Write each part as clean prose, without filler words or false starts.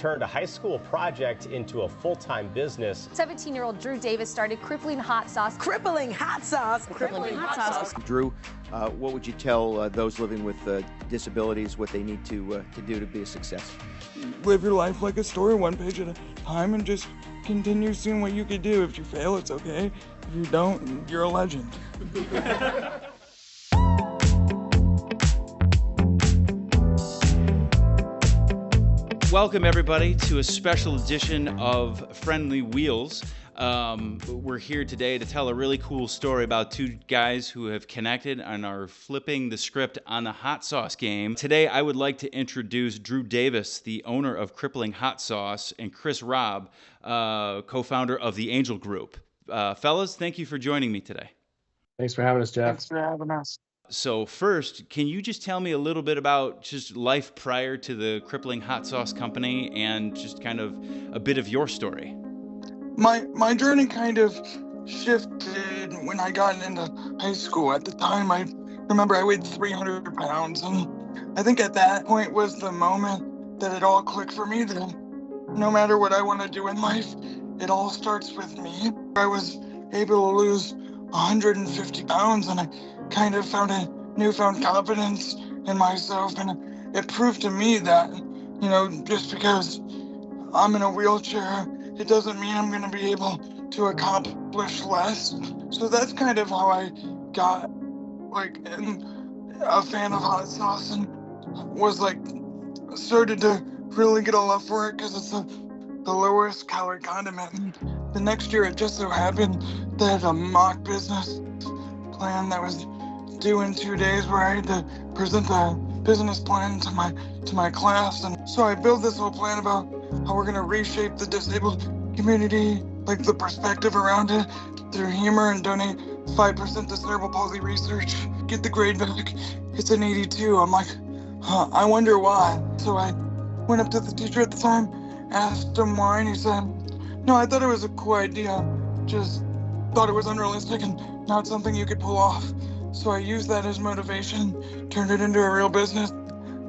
turned a high school project into a full-time business. 17-year-old Drew Davis started Crippling Hot Sauce. Crippling Hot Sauce. Crippling Hot Sauce. Drew, what would you tell those living with disabilities what they need to do to be a success? Live your life like a story, one page at a time, and just continue seeing what you could do. If you fail, it's okay. If you don't, you're a legend. Welcome, everybody, to a special edition of Friendly Wheels. We're here today to tell a really cool story about two guys who have connected and are flipping the script on the hot sauce game. Today, I would like to introduce Drew Davis, the owner of Crippling Hot Sauce, and Chris Robb, co-founder of the Angel Group. Fellas, thank you for joining me today. Thanks for having us, Jeff. Thanks for having us. So first, can you just tell me a little bit about just life prior to the Crippling Hot Sauce Company and just kind of a bit of your story? My journey kind of shifted when I got into high school. At the time, I remember I weighed 300 pounds, and I think at that point was the moment that it all clicked for me that no matter what I want to do in life, it all starts with me. I was able to lose 150 pounds, and I kind of found a newfound confidence in myself, and it proved to me that, just because I'm in a wheelchair, it doesn't mean I'm going to be able to accomplish less. So that's kind of how I got a fan of hot sauce and was started to really get a love for it because it's the lowest calorie condiment. And the next year it just so happened they had a mock business plan that was due in 2 days where I had to present the business plan to my class. And so I built this whole plan about how we're going to reshape the disabled community, the perspective around it, through humor, and donate 5% to cerebral palsy research. Get the grade back. It's an 82. I'm like, I wonder why. So I went up to the teacher at the time, asked him why, and he said, no, I thought it was a cool idea, just thought it was unrealistic and not something you could pull off. So I used that as motivation, turned it into a real business.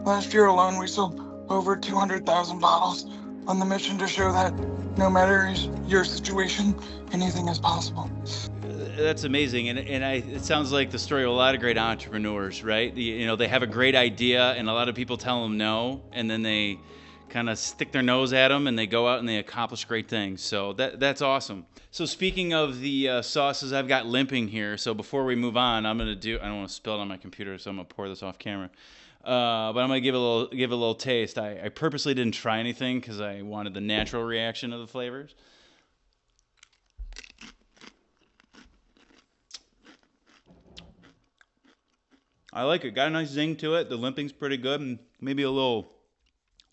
Last year alone, we sold over 200,000 bottles on the mission to show that no matter your situation, anything is possible. That's amazing, and it sounds like the story of a lot of great entrepreneurs, right? They have a great idea, and a lot of people tell them no, and then they kind of stick their nose at them, and they go out and they accomplish great things. So that's awesome. So speaking of the sauces, I've got limping here. So before we move on, I don't want to spill it on my computer, so I'm gonna pour this off camera. But I'm gonna give a little taste. I purposely didn't try anything because I wanted the natural reaction of the flavors. I like it. Got a nice zing to it. The limping's pretty good, and maybe a little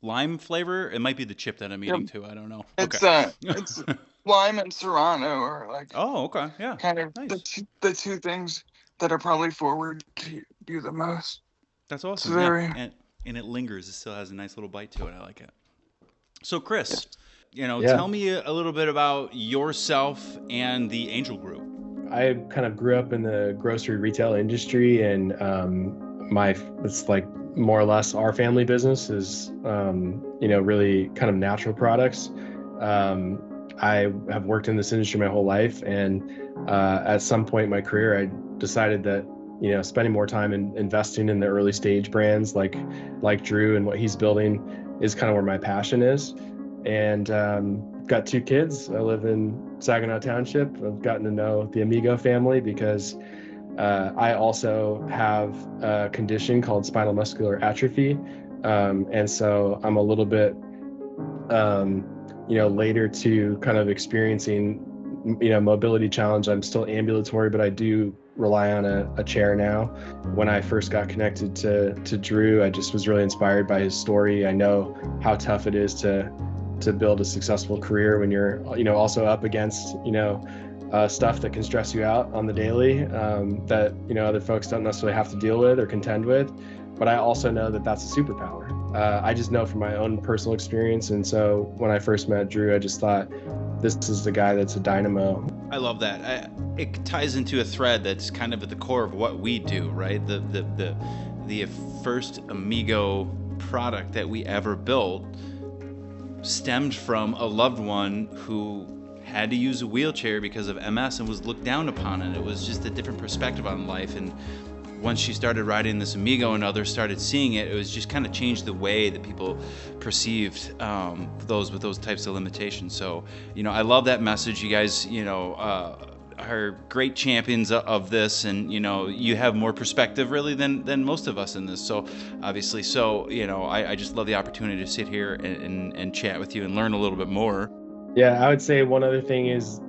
lime flavor. It might be the chip that I'm eating too. I don't know. It's okay. It's lime and Serrano, or Oh, okay, yeah. Kind of nice. the two things that are probably forward to you the most. That's awesome. Very... And it lingers. It still has a nice little bite to it. I like it. So, Chris, Yeah. tell me a little bit about yourself and the Angel Group. I kind of grew up in the grocery retail industry, and it's more or less our family business is, really kind of natural products. I have worked in this industry my whole life, and at some point in my career, I decided that spending more time in investing in the early stage brands like Drew and what he's building is kind of where my passion is. And got 2 kids. I live in Saginaw Township. I've gotten to know the Amigo family because I also have a condition called spinal muscular atrophy. And so I'm a little bit, later to kind of experiencing, mobility challenge. I'm still ambulatory, but I do rely on a chair now. When I first got connected to Drew, I just was really inspired by his story. I know how tough it is to build a successful career when you're, also up against, stuff that can stress you out on the daily, that, other folks don't necessarily have to deal with or contend with. But I also know that that's a superpower. I just know from my own personal experience. And so when I first met Drew, I just thought, this is the guy that's a dynamo. I love that. It ties into a thread that's kind of at the core of what we do, right? The first Amigo product that we ever built stemmed from a loved one who had to use a wheelchair because of MS and was looked down upon, and it was just a different perspective on life. And once she started riding this Amigo and others started seeing it, it was just kind of changed the way that people perceived those with those types of limitations. So, I love that message. You guys, are great champions of this, and you have more perspective really than most of us in this. So obviously, I just love the opportunity to sit here and chat with you and learn a little bit more. Yeah, I would say one other thing is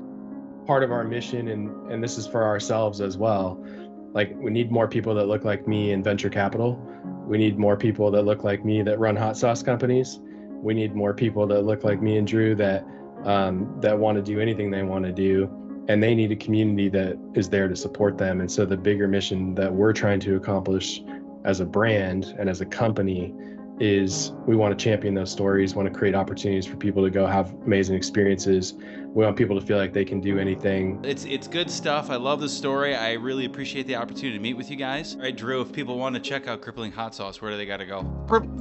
part of our mission, and this is for ourselves as well. Like, we need more people that look like me in venture capital. We need more people that look like me that run hot sauce companies. We need more people that look like me and Drew that want to do anything they want to do. And they need a community that is there to support them. And so the bigger mission that we're trying to accomplish as a brand and as a company is we want to champion those stories, want to create opportunities for people to go have amazing experiences. We want people to feel like they can do anything. It's good stuff. I love the story. I really appreciate the opportunity to meet with you guys. All right, Drew, if people want to check out Crippling Hot Sauce, where do they got to go?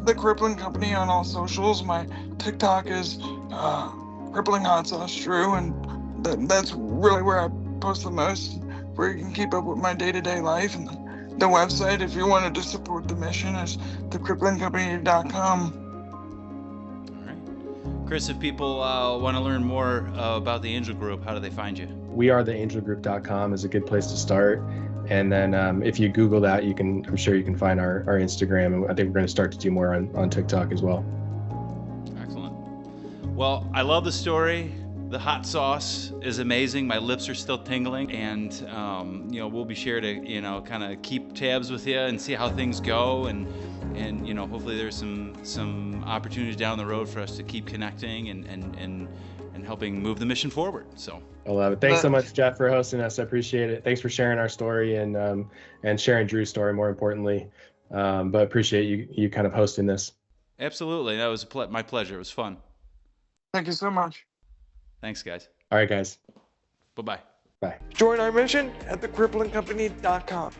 The Crippling Company on all socials. My TikTok is CripplingHotSauceDrew, and that's really where I post the most, where you can keep up with my day-to-day life. And the website, if you wanted to support the mission, is thecripplingcompany.com. All right. Chris, if people want to learn more about the Angel Group, how do they find you? wearetheangelgroup.com is a good place to start. And then if you Google that, I'm sure you can find our Instagram. And I think we're going to start to do more on TikTok as well. Excellent. Well, I love the story. The hot sauce is amazing. My lips are still tingling, and we'll be sure to kind of keep tabs with you and see how things go, and hopefully there's some opportunities down the road for us to keep connecting and helping move the mission forward. So I love it. Thanks so much, Jeff, for hosting us. I appreciate it. Thanks for sharing our story and sharing Drew's story, more importantly. But appreciate you kind of hosting this. Absolutely, that was my pleasure. It was fun. Thank you so much. Thanks, guys. All right, guys. Bye-bye. Bye. Join our mission at thecripplingcompany.com.